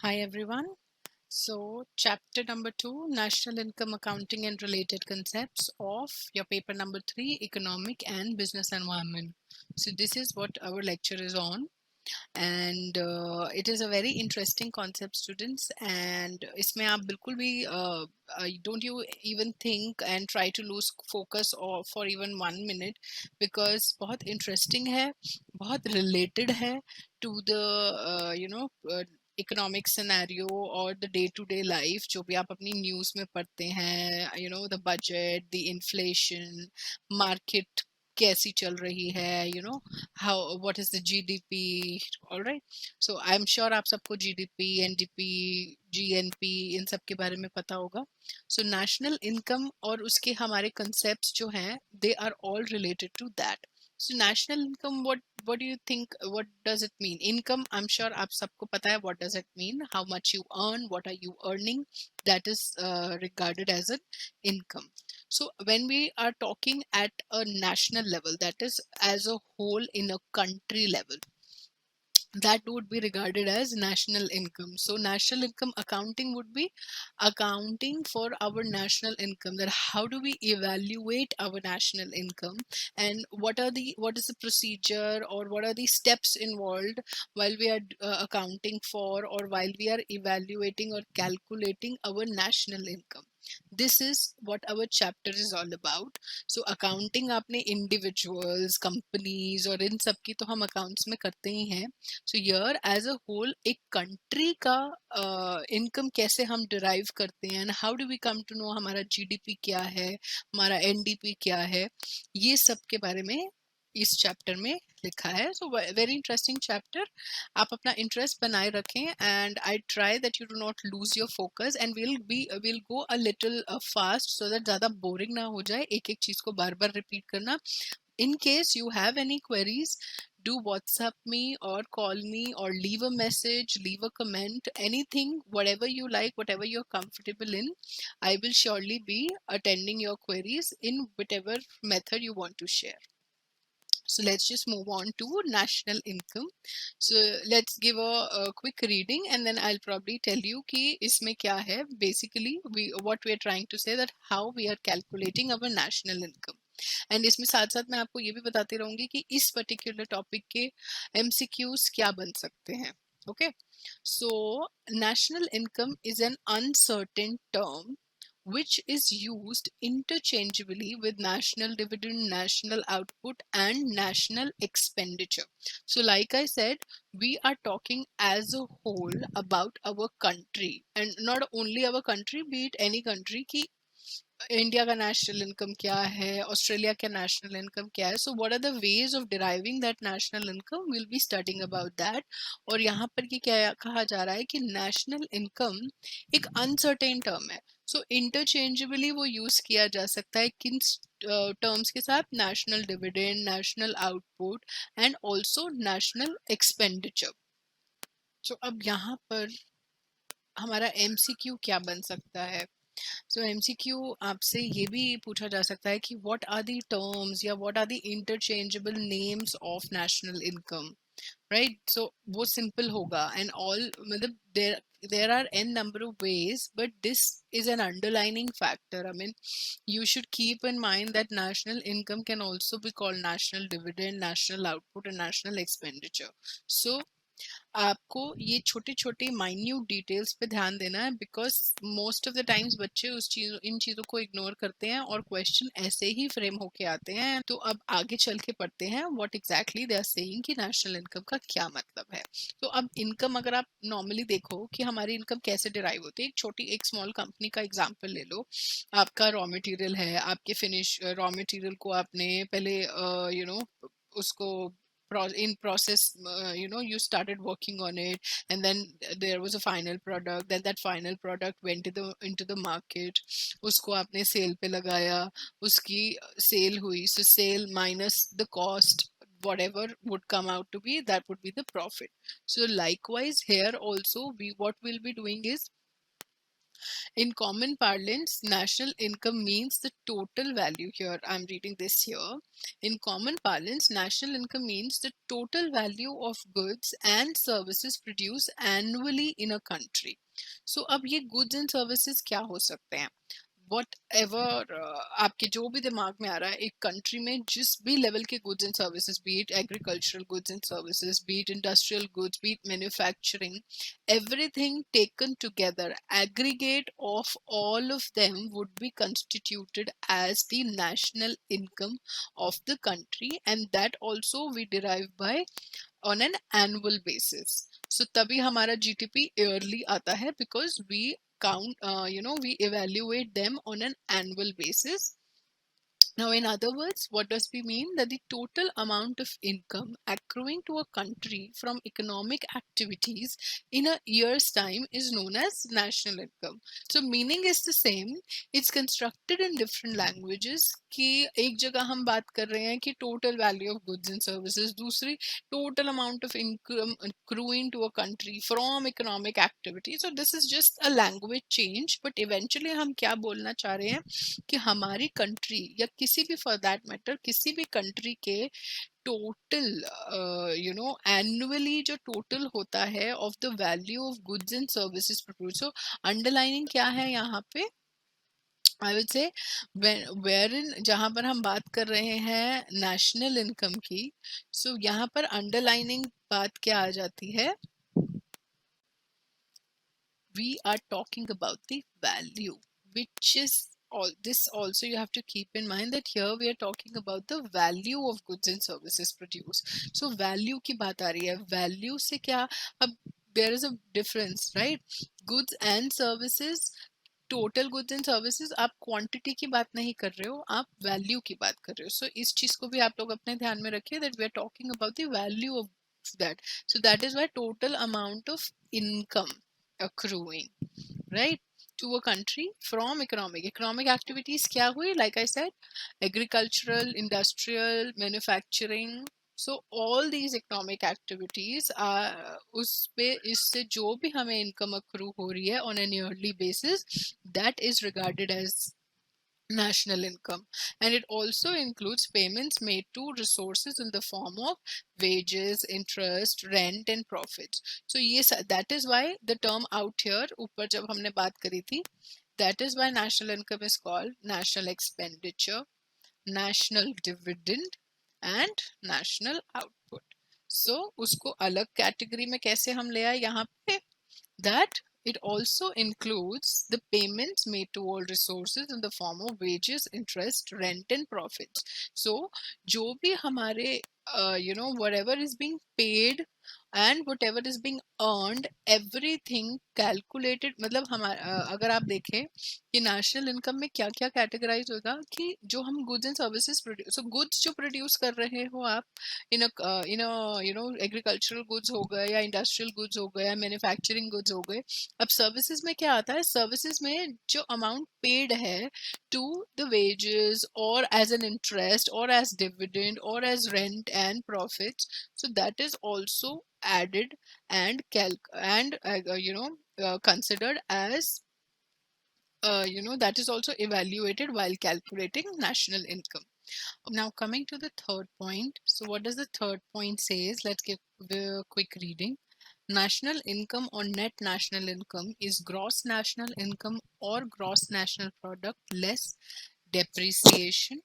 Hi everyone. So, chapter number 2, National Income Accounting and Related Concepts of your paper number 3, Economic and Business Environment. So, this is what our lecture is on, and it is a very interesting concept, students. And इसमें आप बिल्कुल भी don't you even think and try to lose focus or for even 1 minute, because बहुत interesting है, बहुत related है to the economic scenario और the day to day life जो भी आप अपनी न्यूज़ में पढ़ते हैं, the budget, the inflation, market कैसी चल रही है, how what is the GDP. Alright, so I am sure आप सबको जीडीपी, एनडीपी, जीएनपी इन सब के बारे में पता होगा. सो नेशनल इनकम और उसके हमारे कंसेप्ट्स जो हैं, they are all related to that. So national income, what do you think, what does it mean? Income, I'm sure aap sabko pata hai what does it mean, how much you earn, what are you earning, that is regarded as an income. So when we are talking at a national level, that is as a whole in a country level, that would be regarded as national income. So national income accounting would be accounting for our national income, that how do we evaluate our national income, and what is the procedure, or what are the steps involved while we are accounting for, or while we are evaluating or calculating our national income. This is what our chapter is all about. So accounting आपने individuals, companies और इन सब की तो हम accounts में करते ही हैं. So yeah as a whole एक कंट्री का इनकम कैसे हम डिराइव करते हैं, and how do we come to know हमारा जीडीपी क्या है, हमारा एनडीपी क्या है, ये सब के बारे में इस चैप्टर में लिखा है. So very interesting chapter. आप अपना इंटरेस्ट बनाए रखें, and I try that you do not lose your focus, and will go a little fast, so that ज़्यादा बोरिंग ना हो जाए एक एक चीज़ को बार बार रिपीट करना. In case you have any queries, do WhatsApp me or call me or leave a message, leave a comment, anything, whatever you like, whatever you're comfortable in. I will surely be attending your queries in whatever method you want to share. So let's just move on to national income. So let's give a quick reading, and then I'll probably tell you कि इसमें क्या है. Basically, what we are trying to say, that how we are calculating our national income. And इसमें साथ साथ मैं आपको ये भी बताती रहूंगी कि इस पर्टिकुलर टॉपिक के एमसीक्यूज क्या बन सकते हैं. Okay, so national income is an uncertain term which is used interchangeably with national dividend, national output, and national expenditure. So, like I said, we are talking as a whole about our country, and not only our country, be it any country, ki India का national income क्या है, Australia का national income क्या है. So what are the ways of deriving that national income, will be studying about that. और यहाँ पर ये क्या कहा जा रहा है कि नेशनल इनकम एक अनसर्टेन टर्म है. सो इंटरचेंजेबली वो यूज किया जा सकता है किन टर्म्स के साथ, national dividend, national output, and also national expenditure. तो अब यहाँ पर हमारा एमसीक्यू क्या बन सकता है. सो एमसीक्यू आपसे ये भी पूछा जा सकता है कि व्हाट आर द टर्म्स या what are the interchangeable names of national income, right. So वो सिंपल होगा, एंड ऑल मतलब there are n number of ways, but this is an underlining factor. I mean, you should keep in mind that national income can also be called national dividend, national output, and national expenditure. So आपको ये छोटे छोटे minute details पे ध्यान देना है, because most of the times बच्चे इन चीज़ों को इग्नोर करते हैं और क्वेश्चन ऐसे ही फ्रेम होके आते हैं. तो अब आगे चल के पढ़ते हैं what exactly they are saying कि नेशनल इनकम का क्या मतलब है. तो अब इनकम अगर आप नॉर्मली देखो कि हमारी इनकम कैसे डिराइव होती है, एक स्मॉल कंपनी का एग्जाम्पल ले लो. आपका रॉ मटेरियल है, आपके फिनिश रॉ मटेरियल को आपने पहले उसको in process, you started working on it, and then there was a final product, then that final product went into the market, usko aapne sale pe lagaya, uski sale hui, so sale minus the cost, whatever would come out to be, that would be the profit. So likewise here also, what we'll be doing is In common parlance, national income means the total value. Here, I'm reading this here. In common parlance, national income means the total value of goods and services produced annually in a country. So, अब ये goods and services क्या हो सकते हैं? What ever आपके जो भी दिमाग में आ रहा है एक कंट्री में जिस भी लेवल के goods and services, B it agricultural goods and services, B it industrial goods, B it manufacturing, everything taken together, aggregate of all of them would be constituted as the national income of the country, and that also we derive by on an annual basis. So तभी हमारा GDP yearly आता है, because we count, we evaluate them on an annual basis. Now, in other words, what does we mean? That the total amount of income accruing to a country from economic activities in a year's time is known as national income. So, meaning is the same. It's constructed in different languages. कि एक जगह हम बात कर रहे हैं कि total value of goods and services, दूसरी total amount of income accruing to a country from economic activity. So, this is just a language change, but eventually हम क्या बोलना चाह रहे हैं कि हमारी कंट्री या किसी भी फॉर दैट मैटर किसी भी कंट्री के टोटल एनुअली जो टोटल होता है of the value of goods and services produce. So underlining क्या है यहाँ पे? आई वुड से वेयर इन जहाँ पर हम बात कर रहे हैं नेशनल इनकम की, सो यहाँ पर अंडरलाइनिंग बात क्या आ जाती है? we are talking about the value, which is all. This also you have to keep in mind that here we are talking about the value of goods and services produced. So value की बात आ रही है. Value से क्या? अब there is a difference, right? Goods and services, total goods and services, आप quantity की बात नहीं कर रहे हो, आप वैल्यू की बात कर रहे हो. सो इस चीज को भी आप लोग अपने ध्यान में रखिए, that we are talking about the value of that. So that is why total amount of income accruing, right, to a country from economic activities क्या हुई? Like I said, agricultural, industrial, manufacturing. So all these economic activities are उस पे इससे जो भी हमें income accrue हो रही है on an yearly basis, that is regarded as national income. And it also includes payments made to resources in the form of wages, interest, rent and profits. So yes, that is why the term out here ऊपर जब हमने बात करी थी, that is why national income is called national expenditure, national dividend and national output. So उसको अलग category में कैसे हम ले आए यहाँ पे? That it also includes the payments made to all resources in the form of wages, interest, rent and profits. So जो भी हमारे whatever is being paid and whatever is being earned, everything calculated. मतलब हमारा अगर आप देखें कि national income में क्या क्या कैटेगराइज होगा, कि जो हम goods and services produce, so goods जो प्रोड्यूस कर रहे हो आप एग्रीकल्चरल गुड्स हो गए या इंडस्ट्रियल गुड्स हो गए या मैन्युफैक्चरिंग गुड्स हो गए. अब सर्विसेज में क्या आता है? सर्विसेज में जो अमाउंट पेड है to the wages or as an interest or as dividend or as rent and profits, so that is also added and considered as that is also evaluated while calculating national income. Now coming to the third point. So what does the third point says? Let's give the quick reading. National income or net national income is gross national income or gross national product less depreciation.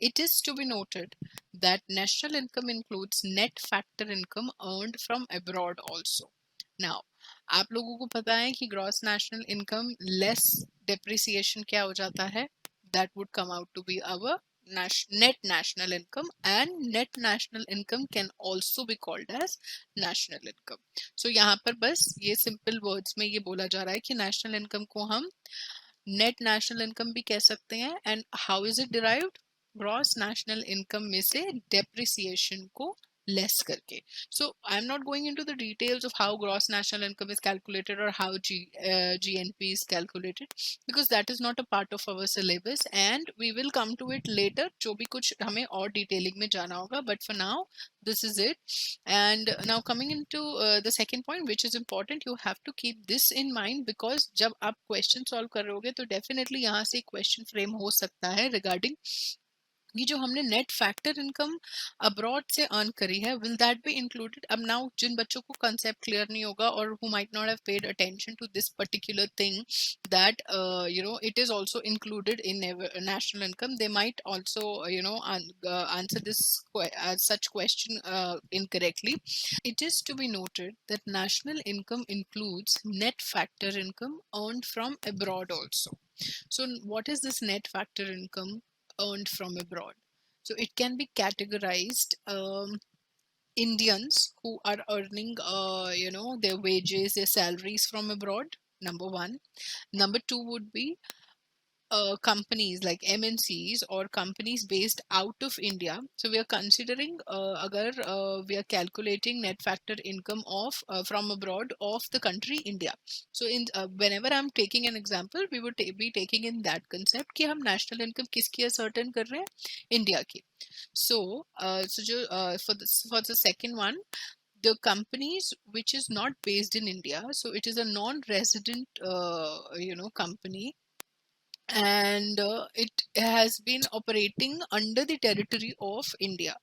It is to be noted that national income includes net factor income earned from abroad also. Now, आप लोगों को पता है कि gross national income less depreciation क्या हो जाता है? That would come out to be our net national income, and net national income can also be called as national income. So यहाँ पर बस ये simple words में ये बोला जा रहा है कि national income को हम net national income भी कह सकते हैं. And how is it derived? Gross national income में से डेप्रिसिएशन को less करके. So I'm not going into the details of how gross national income is calculated or how GNP is calculated, because that is not a part of our syllabus and we will come to it later. जो भी कुछ हमें और detailing में जाना होगा, but for now this is it. And now coming into the second point, which is important, you have to keep this in mind, because जब आप question solve कर रहे होगे तो definitely यहाँ से question frame हो सकता है regarding ये जो हमने नेट फैक्टर इनकम अब्रॉड से अर्न करी है, विल दैट बी इंक्लूडेड. अब नाउ जिन बच्चों को कंसेप्ट क्लियर नहीं होगा और who might not have paid attention to this particular thing, that you know it is also included in national income, they might also you know answer this such question incorrectly. It is to be noted that national income includes net factor income earned from abroad also. So what is this net factor income earned from abroad? So it can be categorized Indians who are earning you know, their wages, their salaries from abroad, number one. Number two would be companies like MNCs or companies based out of India. So we are considering agar we are calculating net factor income of from abroad of the country India. So in whenever I'm taking an example, we would be taking in that concept कि हम national income किसकी ascertain कर रहे हैं, India की. So for the second one, the companies which is not based in India, so it is a non-resident you know, company, and it has been operating under the territory of India,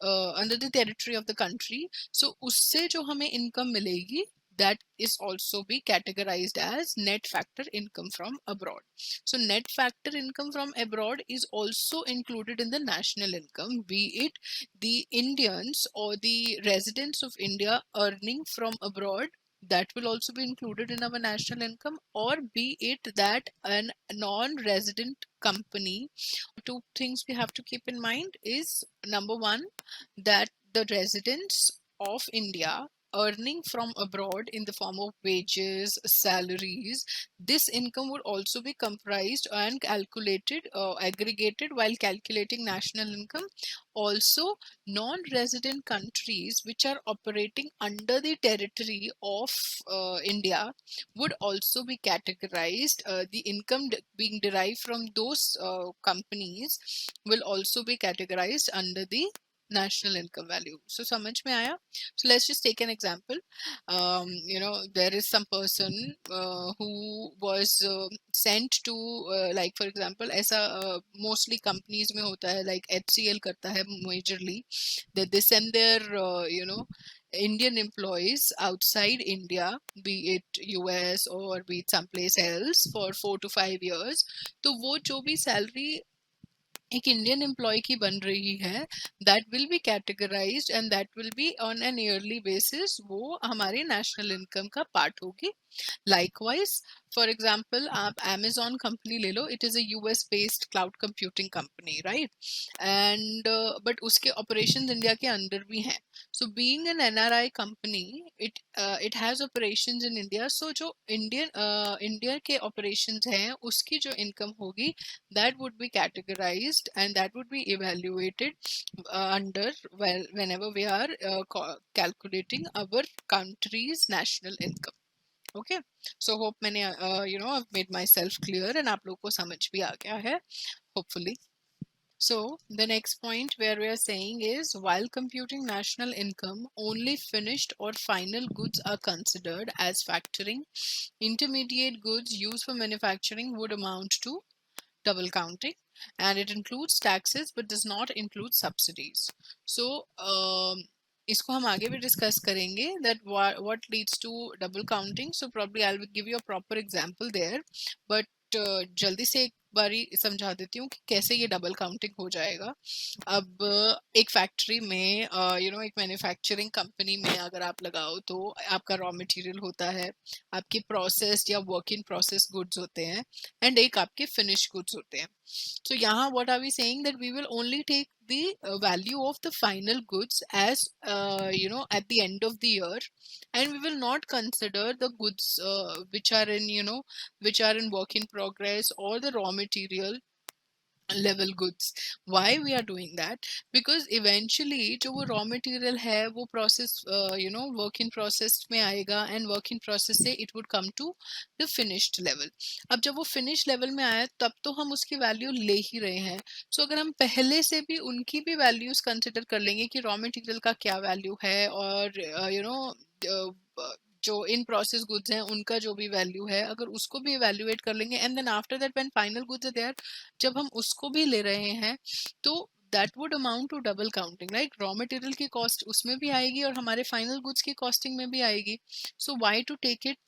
under the territory of the country. So usse jo hame income milegi, that is also be categorized as net factor income from abroad. So net factor income from abroad is also included in the national income, be it the Indians or the residents of India earning from abroad, that will also be included in our national income, or be it that a non-resident company. Two things we have to keep in mind is, number one, that the residents of India earning from abroad in the form of wages, salaries, this income would also be comprised and calculated, aggregated while calculating national income. Also, non-resident countries which are operating under the territory of India would also be categorized. The income being derived from those companies will also be categorized under the national income value. So samajh mein aaya? So let's just take an example. You know, there is some person who was sent to like for example, ऐसा mostly companies में होता है, like HCL करता है majorly, that they send their you know, Indian employees outside India, be it US or be it someplace else, for 4 to 5 years. तो वो जो भी salary एक इंडियन एम्प्लॉय की बन रही है, that will be categorised and that will be on an yearly basis, वो हमारे नेशनल इनकम का पार्ट होगी. Likewise, for example, आप Amazon company ले लो, it is a US based cloud computing company, right? And but उसके operations India के अंदर भी हैं. So being an NRI company, it has operations in India. So जो India के operations हैं, उसकी जो income होगी, that would be categorized and that would be evaluated under, well, whenever we are calculating our country's national income. Okay, so hope मैंने you know, I've made myself clear and आप लोग को समझ भी आ गया है, hopefully. So the next point where we are saying is, while computing national income, only finished or final goods are considered as factoring. Intermediate goods used for manufacturing would amount to double counting, and it includes taxes but does not include subsidies. So इसको हम आगे भी discuss करेंगे, that what leads to double counting. So probably I'll give you a proper example there, but जल्दी से एक बारी समझा देती हूँ कि कैसे ये डबल काउंटिंग हो जाएगा. अब एक फैक्ट्री में यू नो, एक मैन्युफैक्चरिंग कंपनी में अगर आप लगाओ तो आपका रॉ मटेरियल होता है, आपके प्रोसेस या वर्क इन प्रोसेस गुड्स होते हैं, एंड एक आपके फिनिश गुड्स होते हैं. So यहाँ what are we saying, that we will only take the value of the final goods as you know, at the end of the year, and we will not consider the goods which are in, you know, which are in work in progress or the raw material level goods. Why we are doing that? Because eventually जो वो raw material है वो process work in process में आएगा, and work in process से it would come to the finished level. अब जब वो फिनिश लेवल में आया तब तो हम उसकी वैल्यू ले ही रहे हैं. सो अगर हम पहले से भी उनकी भी वैल्यूज कंसिडर कर लेंगे कि रॉ मटेरियल का क्या वैल्यू है, और जो इन प्रोसेस गुड्स हैं उनका जो भी वैल्यू है, अगर उसको भी इवेल्युएट कर लेंगे, and then after that when final goods are there, जब हम उसको भी ले रहे हैं, तो that would amount to double counting, right? Raw material की कॉस्ट उसमें भी आएगी और हमारे फाइनल गुड्स की कॉस्टिंग में भी आएगी. So why to take it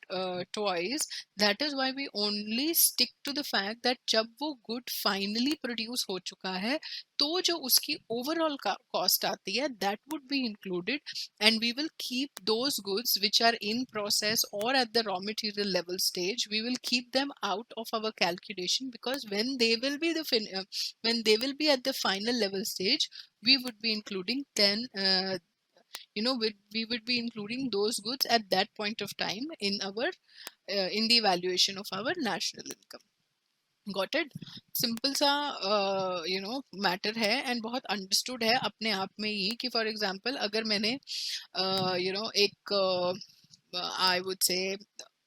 twice? That is why we only stick to the fact that जब वो गुड फाइनली प्रोड्यूस हो चुका है तो जो उसकी ओवरऑल कॉस्ट आती है that would be included, and we will keep those goods which are in process or at the raw material level stage, we will keep them out of our calculation, because when they will be when they will be at the final level stage, we would be including then we would be including those goods at that point of time in our in the evaluation of our national income. Got it? Simple सा matter है, and बहुत understood है अपने आप में ही, कि for example अगर मैंने एक आई वुड से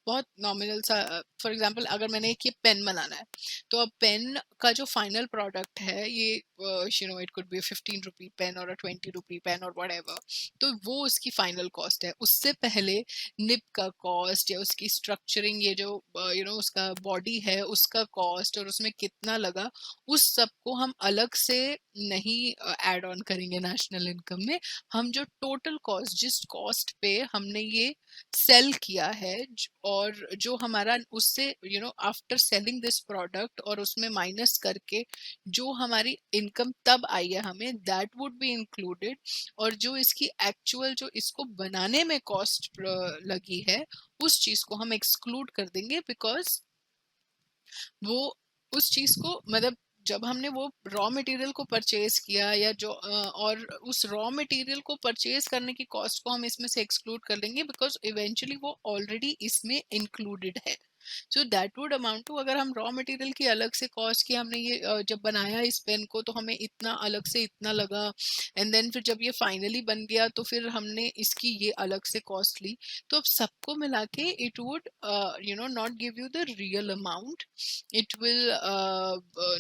बहुत नॉमिनल सा, फॉर एग्जांपल अगर मैंने एक ये पेन बनाना है, तो अब पेन का जो फाइनल प्रोडक्ट है ये it could be 15 rupee pen और 20 रुपी पेन और व्हाटएवर, तो वो उसकी फाइनल कॉस्ट है. उससे पहले निब का कॉस्ट या उसकी स्ट्रक्चरिंग, ये जो उसका बॉडी है उसका कॉस्ट और उसमें कितना लगा, उस सब को हम अलग से नहीं ऐड ऑन करेंगे नेशनल इनकम में. हम जो टोटल कॉस्ट, जिस कॉस्ट पे हमने ये सेल किया है, और जो हमारा उससे आफ्टर सेलिंग दिस प्रोडक्ट और उसमें माइनस करके जो हमारी इनकम तब आई है हमें, दैट वुड बी इंक्लूडेड. और जो इसकी एक्चुअल जो इसको बनाने में कॉस्ट लगी है उस चीज को हम एक्सक्लूड कर देंगे, बिकॉज वो उस चीज को, मतलब जब हमने वो रॉ मटेरियल को परचेज किया या जो और उस रॉ मटेरियल को परचेज करने की कॉस्ट को हम इसमें से एक्सक्लूड कर लेंगे, बिकॉज इवेंचुअली वो ऑलरेडी इसमें इंक्लूडेड है. So that would amount to, अगर हम रॉ मटेरियल की अलग से कॉस्ट की, हमने ये जब बनाया इस पेन को तो हमें इतना अलग से इतना लगा, एंड देन फिर जब ये फाइनली बन गया तो फिर हमने इसकी ये अलग से कॉस्ट ली, तो अब सबको मिला के it would not give you the real amount. It will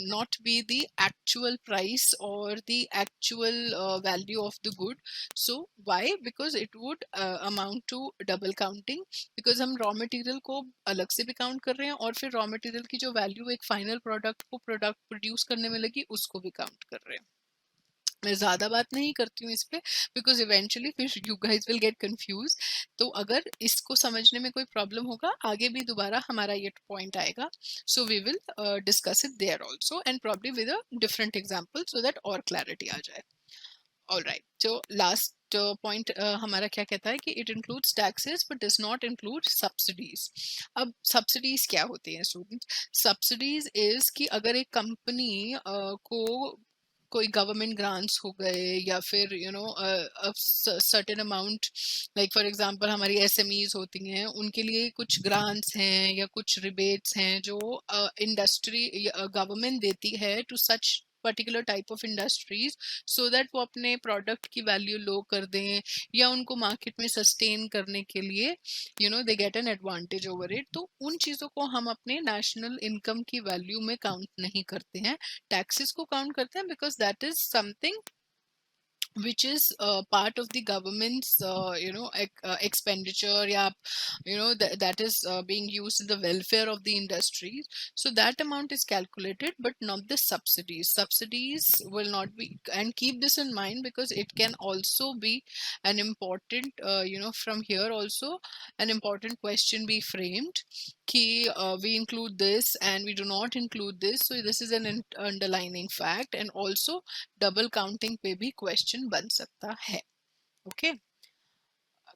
not be the actual price or the actual value of the good. So why? Because it would amount to double counting, because हम raw material को अलग से भी count कर रहे हैं और फिर रॉ मटेरियल की जो वैल्यू एक फाइनल प्रोडक्ट को प्रोडक्ट प्रोड्यूस करने में लगी उसको भी काउंट कर रहे हैं. मैं ज़्यादा बात नहीं करती हूँ इस पे, बिकॉज इवेंचुअली फिर you guys will get confuse. तो अगर इसको समझने में कोई प्रॉब्लम होगा, आगे भी दोबारा हमारा ये पॉइंट आएगा, so we will discuss it there also, and probably with a different example, so that और क्लैरिटी आ जाए. ऑल राइट, तो लास्ट पॉइंट हमारा क्या कहता है कि it includes taxes but does not include subsidies. अब सब्सिडीज क्या होती हैं स्टूडेंट्स? सब्सिडीज इज कि अगर एक कंपनी को कोई गवर्नमेंट ग्रांट्स हो गए, या फिर certain amount, like for example हमारी एसएमईज होती हैं, उनके लिए कुछ ग्रांट्स हैं या कुछ रिबेट्स हैं जो इंडस्ट्री गवर्नमेंट देती है to such particular type of industries, so that वो अपने प्रोडक्ट की वैल्यू लो कर दें या उनको मार्केट में सस्टेन करने के लिए they get an advantage over it. तो उन चीज़ों को हम अपने नेशनल इनकम की वैल्यू में काउंट नहीं करते हैं, टैक्सेस को काउंट करते हैं, because that is something which is part of the government's expenditure, yeah, that is being used in the welfare of the industry. So that amount is calculated, but not the subsidies. Subsidies will not be, and keep this in mind, because it can also be an important from here also an important question be framed, key we include this and we do not include this. So this is an underlining fact, and also double counting पे भी question बन सकता है. Okay,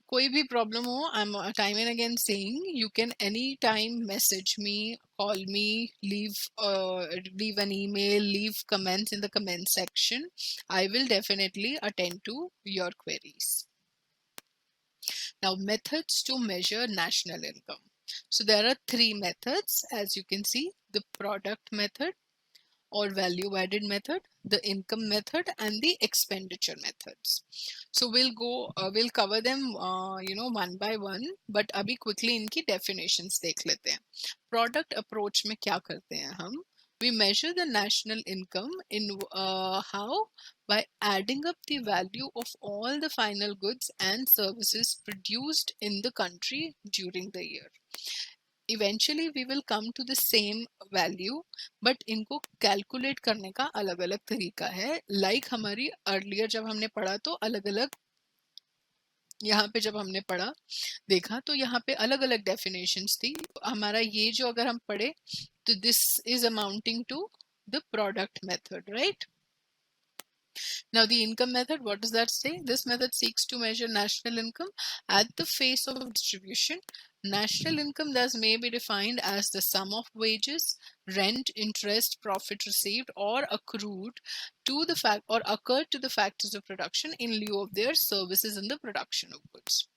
कोई भी problem हो, I am time and again saying, you can any time message me, call me, leave an email, leave comments in the comment section. I will definitely attend to your queries. Now, methods to measure national income. So there are three methods, as you can see: the product method, or value added method, the income method, and the expenditure methods. So we'll cover them one by one, but अभी quickly इनकी definitions देख लेते हैं. Product approach में क्या करते हैं हम? We measure the national income in how? By adding up the value of all the final goods and services produced in the country during the year. Eventually we will come to the same value, but इनको calculate करने का अलग अलग तरीका है. Like हमारी earlier जब हमने पढ़ा तो अलग अलग, यहाँ पे जब हमने पढ़ा देखा तो यहाँ पे अलग अलग definitions थी. हमारा ये जो अगर हम पढ़े तो this is amounting to the product method, right? Now the income method, what does that say? This method seeks to measure national income at the face of distribution. National income thus may be defined as the sum of wages, rent, interest, profit received or accrued to the fact or occurred to the factors of production in lieu of their services in the production of goods.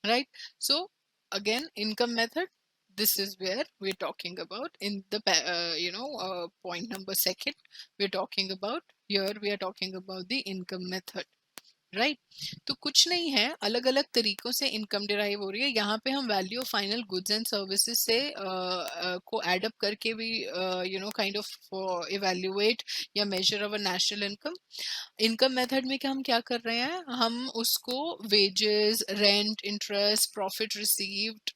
Right? So again, income method, this is where we're talking about in the point number second, we're talking about here we are talking about the income method, right? तो कुछ नहीं है, अलग अलग तरीकों से income derive हो रही है. यहाँ पे हम value of final goods and services से को एड अप करके भी काइंड ऑफ इवैल्यूएट या measure our national income. Income method में क्या हम क्या कर रहे हैं, हम उसको wages, rent, interest, profit received,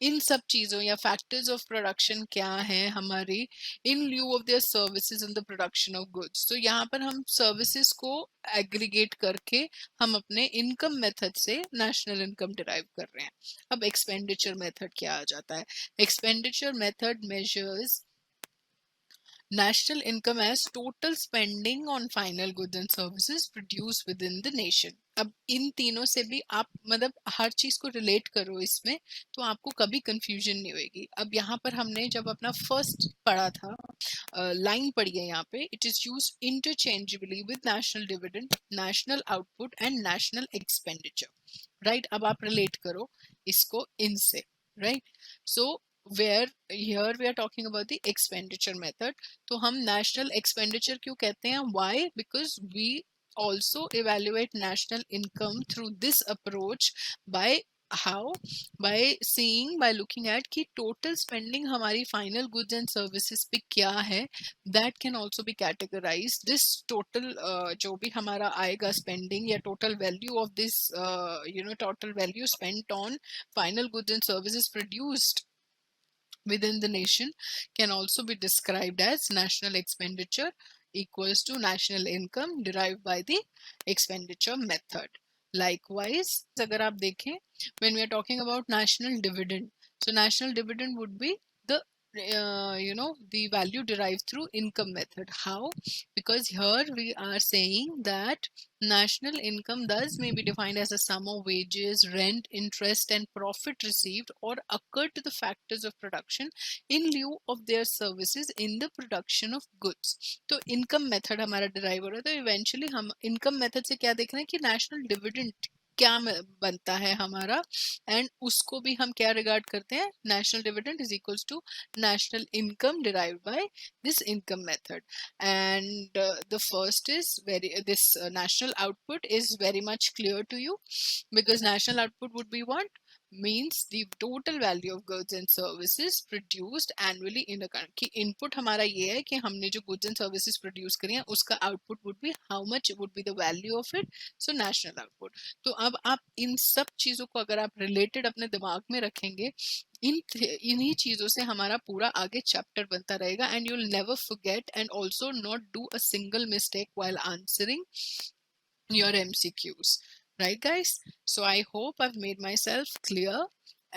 इन सब चीजों या फैक्टर्स ऑफ प्रोडक्शन क्या है हमारी in lieu of their services in the production of goods. तो यहाँ पर हम सर्विसेज को एग्रीगेट करके हम अपने इनकम मेथड से नेशनल इनकम डिराइव कर रहे हैं. अब एक्सपेंडिचर मेथड क्या आ जाता है? Expenditure method measures national income as total spending on final goods and services produced within the nation. अब इन तीनों से भी आप मतलब हर चीज को रिलेट करो इसमें तो आपको कभी कंफ्यूजन नहीं होगी. अब यहाँ पर हमने जब अपना फर्स्ट पढ़ा था लाइन पढ़ी है यहाँ पे, it is use interchangeably with national dividend, national output and national expenditure. Right? अब आप रिलेट करो इसको इनसे. Right? So where here we are talking about the expenditure method. तो हम national expenditure क्यों कहते हैं? Why? Because we also evaluate national income through this approach by how? By seeing, by looking at कि total spending हमारी final goods and services पे क्या है. That can also be categorized. This total जो भी हमारा आएगा spending या total value of this total value spent on final goods and services produced within the nation can also be described as national expenditure equals to national income derived by the expenditure method. Likewise, अगर आप देखें, when we are talking about national dividend, so national dividend would be the the value derived through income method. How? Because here we are saying that national income thus may be defined as a sum of wages, rent, interest and profit received or occurred to the factors of production in lieu of their services in the production of goods. तो income method हमारा derive हो रहा है. तो eventually हम income method से क्या देख रहे हैं कि national dividend क्या बनता है हमारा, एंड उसको भी हम क्या रिगार्ड करते हैं, national dividend is equals to national income derived by this income method. And the first is this national output is very much clear to you, because national output would be what means the total value of goods and services produced annually in a country. कि input हमारा ये है कि हमने जो goods and services produce करी हैं उसका output would be how much would be the value of it, so national output. तो अब आप इन सब चीजों को अगर आप related अपने दिमाग में रखेंगे, इन्हीं चीजों से हमारा पूरा आगे चैप्टर बनता रहेगा, and you will never forget and also not do a single mistake while answering your MCQs. Right guys? So I hope I've made myself clear,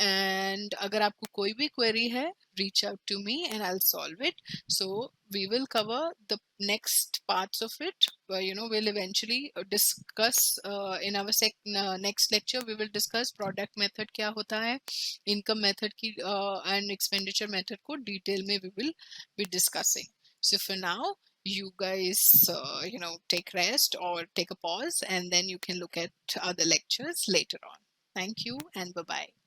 and अगर आपको कोई भी query है, reach out to me and I'll solve it. So we will cover the next parts of it. We'll eventually discuss in our next lecture. We will discuss product method क्या होता है, income method की and expenditure method को detail में we will be discussing. So for now, you guys take rest or take a pause, and then you can look at other lectures later on. Thank you and bye bye.